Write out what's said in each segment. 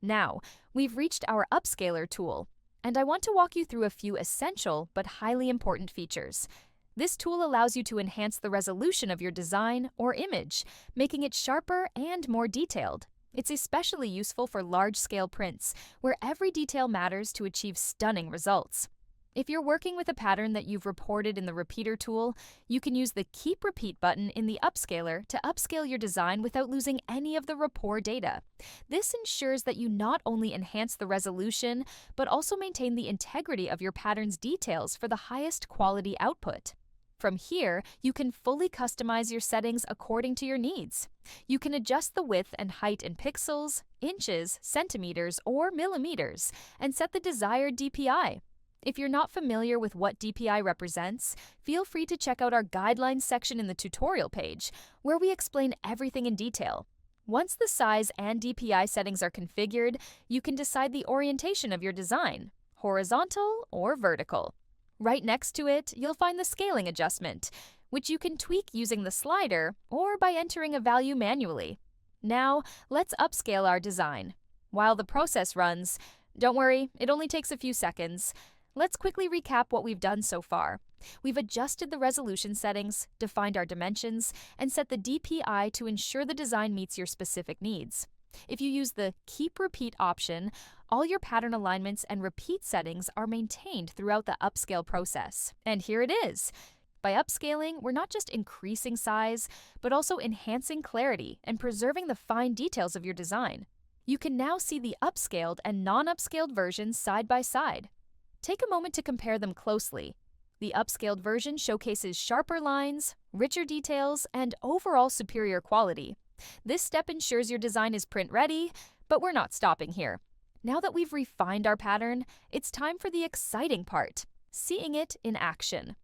Now, we've reached our Upscaler tool, and I want to walk you through a few essential but highly important features. This tool allows you to enhance the resolution of your design or image, making it sharper and more detailed. It's especially useful for large-scale prints, where every detail matters to achieve stunning results. If you're working with a pattern that you've reported in the Repeater tool, you can use the Keep Repeat button in the Upscaler to upscale your design without losing any of the rapport data. This ensures that you not only enhance the resolution, but also maintain the integrity of your pattern's details for the highest quality output. From here, you can fully customize your settings according to your needs. You can adjust the width and height in pixels, inches, centimeters, or millimeters, and set the desired DPI. If you're not familiar with what DPI represents, feel free to check out our guidelines section in the tutorial page, where we explain everything in detail. Once the size and DPI settings are configured, you can decide the orientation of your design, horizontal or vertical. Right next to it, you'll find the scaling adjustment, which you can tweak using the slider or by entering a value manually. Now, let's upscale our design. While the process runs, don't worry, it only takes a few seconds. Let's quickly recap what we've done so far. We've adjusted the resolution settings, defined our dimensions, and set the DPI to ensure the design meets your specific needs. If you use the Keep Repeat option, all your pattern alignments and repeat settings are maintained throughout the upscale process. And here it is. By upscaling, we're not just increasing size, but also enhancing clarity and preserving the fine details of your design. You can now see the upscaled and non-upscaled versions side by side. Take a moment to compare them closely. The upscaled version showcases sharper lines, richer details, and overall superior quality. This step ensures your design is print-ready, but we're not stopping here. Now that we've refined our pattern, it's time for the exciting part, seeing it in action.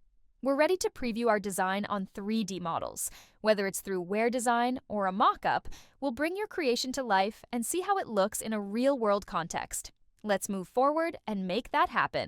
We're ready to preview our design on 3D models. Whether it's through Wear Design or a mock-up, we'll bring your creation to life and see how it looks in a real-world context. Let's move forward and make that happen.